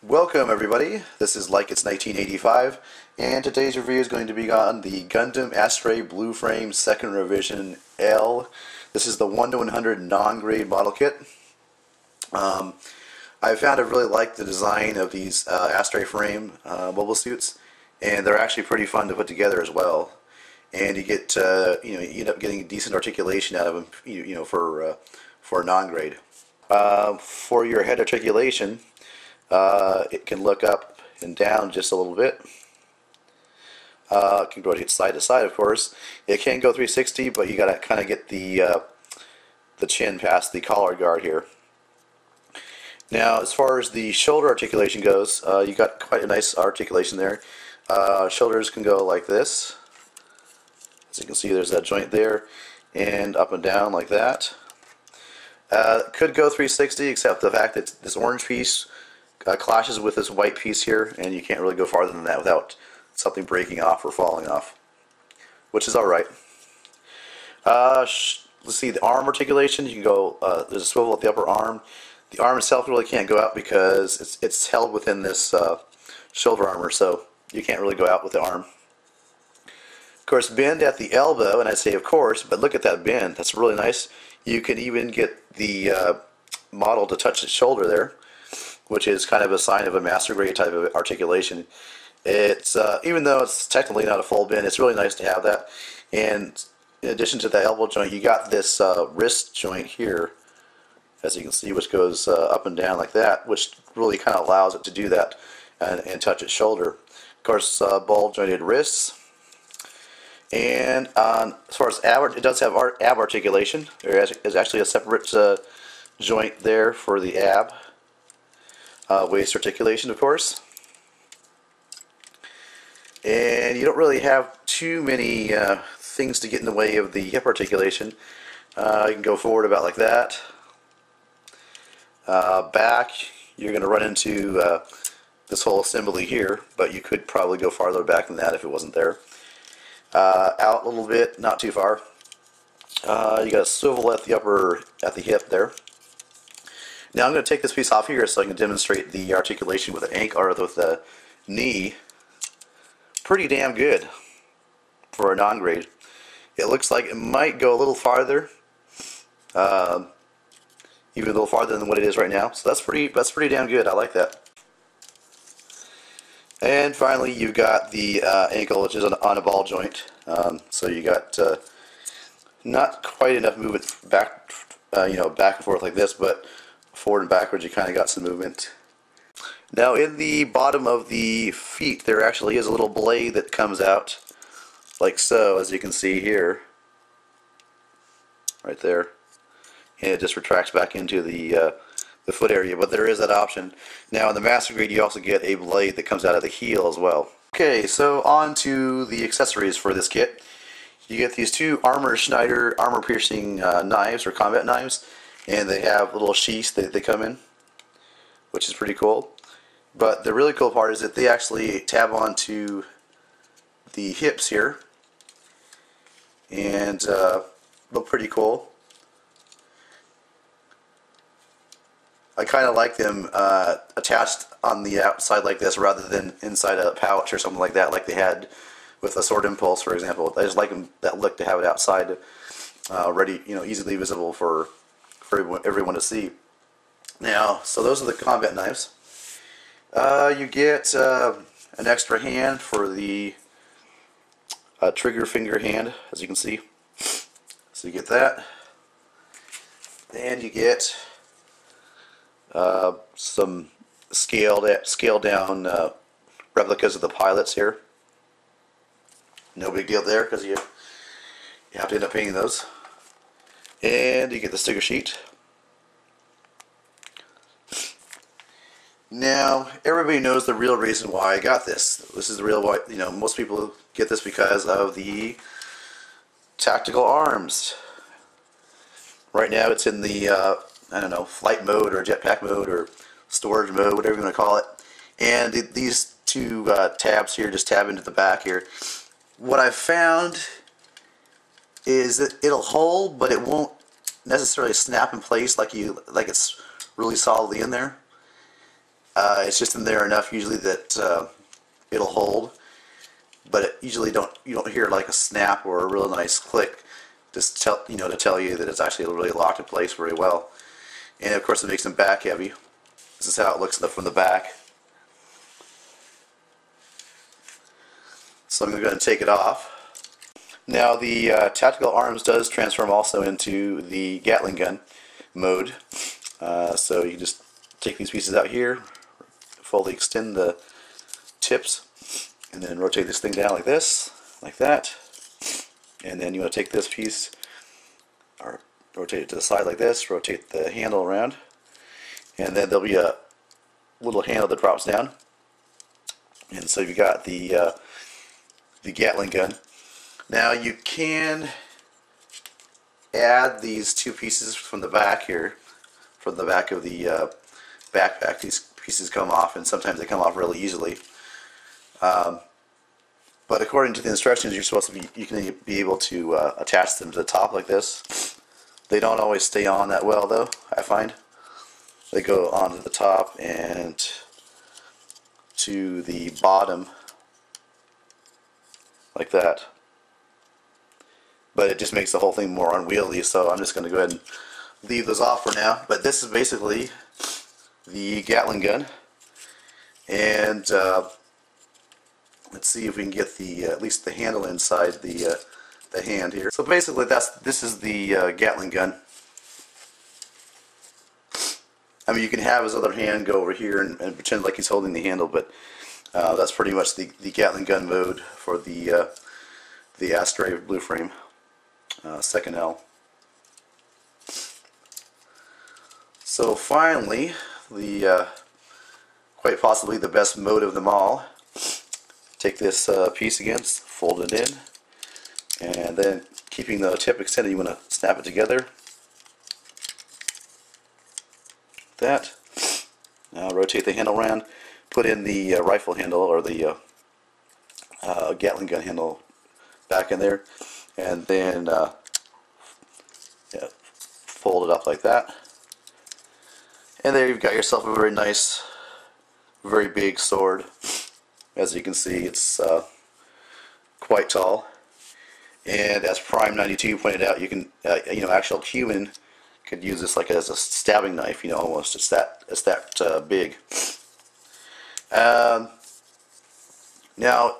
Welcome everybody, this is Like It's 1985, and today's review is going to be on the Gundam Astray Blue Frame 2nd Revision L. This is the 1-100 non-grade model kit. I found I really like the design of these Astray frame mobile suits, and they're actually pretty fun to put together as well. And you get, you end up getting decent articulation out of them, for a non-grade. For your head articulation, it can look up and down just a little bit. It can rotate side to side, of course. It can go 360, but you gotta kind of get the chin past the collar guard here. Now, as far as the shoulder articulation goes, you got quite a nice articulation there. Shoulders can go like this. As you can see, there's that joint there, and up and down like that. Could go 360, except the fact that this orange piece clashes with this white piece here, and you can't really go farther than that without something breaking off or falling off, which is alright. Let's see, the arm articulation, you can go, there's a swivel at the upper arm. The arm itself really can't go out because it's held within this shoulder armor, so you can't really go out with the arm. Of course, bend at the elbow, and I say of course, but look at that bend, that's really nice. You can even get the model to touch the shoulder there, which is kind of a sign of a master grade type of articulation. It's even though it's technically not a full bend, it's really nice to have that. And in addition to the elbow joint, you got this wrist joint here, as you can see, which goes up and down like that, which really kind of allows it to do that and touch its shoulder. Of course, ball jointed wrists. And as far as ab, it does have ab articulation. There is actually a separate joint there for the ab. Waist articulation, of course. And you don't really have too many things to get in the way of the hip articulation. You can go forward about like that. Back, you're going to run into this whole assembly here, but you could probably go farther back than that if it wasn't there. Out a little bit, not too far. You got a swivel at the hip there. Now I'm going to take this piece off here so I can demonstrate the articulation with the ankle or with the knee. Pretty damn good for a non-grade. It looks like it might go a little farther, even a little farther than what it is right now. So that's pretty damn good. I like that. And finally, you've got the ankle, which is on a ball joint. So you got not quite enough movement back, back and forth like this, but forward and backwards, you kind of got some movement. Now, in the bottom of the feet, there actually is a little blade that comes out, like so, as you can see here, right there, and it just retracts back into the foot area. But there is that option. Now, in the master grade, you also get a blade that comes out of the heel as well. Okay, so on to the accessories for this kit. You get these two Schneider armor-piercing knives, or combat knives, and they have little sheaths that they come in, which is pretty cool. But the really cool part is that they actually tab onto the hips here, and look pretty cool. I kind of like them attached on the outside like this rather than inside a pouch or something like that, like they had with a Sword Impulse, for example. I just like them, that look, to have it outside, ready, easily visible for everyone to see. Now, so those are the combat knives. You get an extra hand for the trigger finger hand, as you can see. So you get that, and you get some scaled down replicas of the pilots here. No big deal there, because you have to end up painting those. And you get the sticker sheet. Now, everybody knows the real reason why I got this. This is the real why, most people get this because of the tactical arms. Right now it's in the, I don't know, flight mode or jetpack mode or storage mode, whatever you want to call it. And these two tabs here just tab into the back here. What I've found is that it'll hold, but it won't necessarily snap in place like it's really solidly in there. It's just in there enough usually that it'll hold, but usually you don't hear like a snap or a real nice click, just to tell you that it's actually really locked in place very well. And of course, it makes them back heavy. This is how it looks from the back. So I'm going to go ahead and take it off. Now the tactical arms does transform also into the Gatling gun mode. So you can just take these pieces out here, fully extend the tips, and then rotate this thing down like this, like that. And then you want to take this piece, or rotate it to the side like this, rotate the handle around, and then there'll be a little handle that drops down. And so you've got the Gatling gun. Now you can add these two pieces from the back here, from the back of the backpack. These pieces come off, and sometimes they come off really easily. But according to the instructions, you can be able to attach them to the top like this. They don't always stay on that well, though. I find they go onto the top and to the bottom like that. But it just makes the whole thing more unwieldy, so I'm just going to go ahead and leave those off for now. But this is basically the Gatling gun, and let's see if we can get the at least the handle inside the hand here. So basically, this is the Gatling gun. I mean, you can have his other hand go over here and pretend like he's holding the handle, but that's pretty much the Gatling gun mode for the Astray blue frame. Second L. So finally, quite possibly the best mode of them all. Take this piece again, fold it in, and then keeping the tip extended, you want to snap it together. That. Now rotate the handle around, put in the rifle handle or the Gatling gun handle back in there, and then fold it up like that. And there you've got yourself a very nice, very big sword. As you can see, it's quite tall. And as Prime 92 pointed out, you can, actual human could use this like as a stabbing knife. Almost it's that big. Now,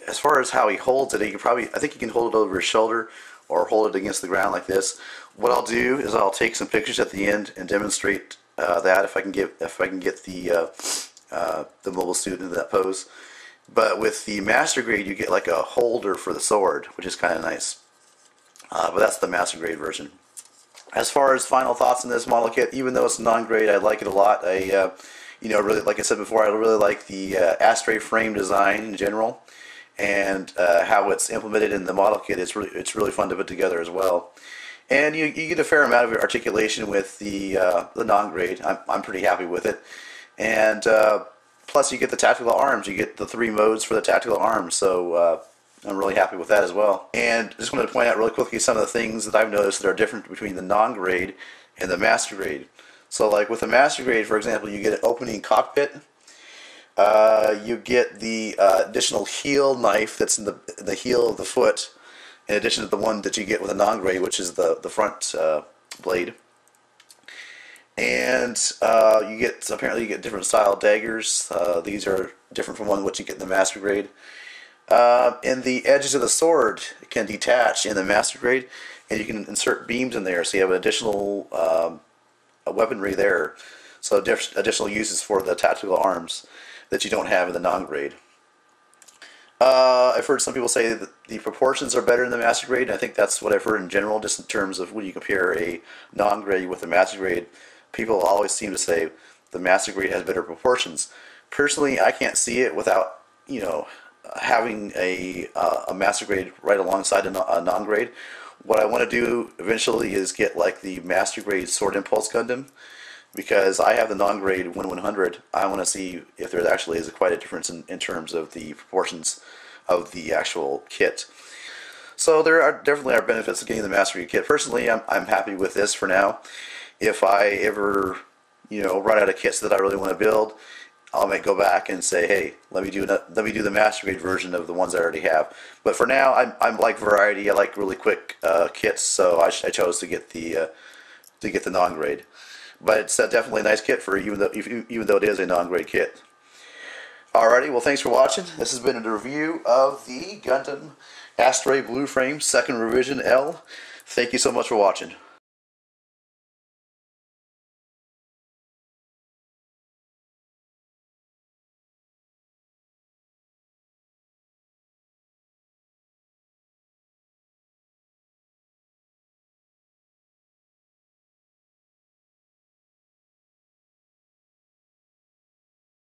as far as how he holds it, I think you can hold it over his shoulder or hold it against the ground like this. What I'll do is I'll take some pictures at the end and demonstrate that if I can get the mobile suit into that pose. But with the master grade, you get like a holder for the sword, which is kind of nice. But that's the master grade version. As far as final thoughts on this model kit, even though it's non-grade, I like it a lot. Really, like I said before, I really like the Astray frame design in general, and how it's implemented in the model kit. It's really fun to put together as well. And you get a fair amount of articulation with the non-grade. I'm pretty happy with it. And plus you get the tactical arms. You get the 3 modes for the tactical arms. So I'm really happy with that as well. And just wanted to point out really quickly some of the things that I've noticed that are different between the non-grade and the master grade. So like with the master grade, for example, you get an opening cockpit. You get the additional heel knife that's in the heel of the foot, in addition to the one that you get with a non-grade, which is the front blade. And apparently you get different style daggers. These are different from what you get in the master grade. And the edges of the sword can detach in the master grade, and you can insert beams in there, so you have an additional weaponry there. So additional uses for the tactical arms that you don't have in the non-grade. I've heard some people say that the proportions are better in the master grade, and I think that's what I've heard in general, just in terms of when you compare a non-grade with a master grade. People always seem to say the master grade has better proportions. Personally, I can't see it without, having a master grade right alongside a non-grade. What I want to do eventually is get like the master grade Sword Impulse Gundam, because I have the non-grade 1/100. I want to see if there actually is quite a difference in terms of the proportions of the actual kit. So there definitely are benefits of getting the master grade kit. Personally, I'm happy with this for now. If I ever run out of kits that I really want to build, I might go back and say, hey, let me do the master grade version of the ones I already have. But for now, I'm like variety. I like really quick kits, so I chose to get the non-grade. But it's definitely a nice kit for even though it is a non-grade kit. Alrighty, well, thanks for watching. This has been a review of the Gundam Astray Blue Frame 2nd Revision L. Thank you so much for watching.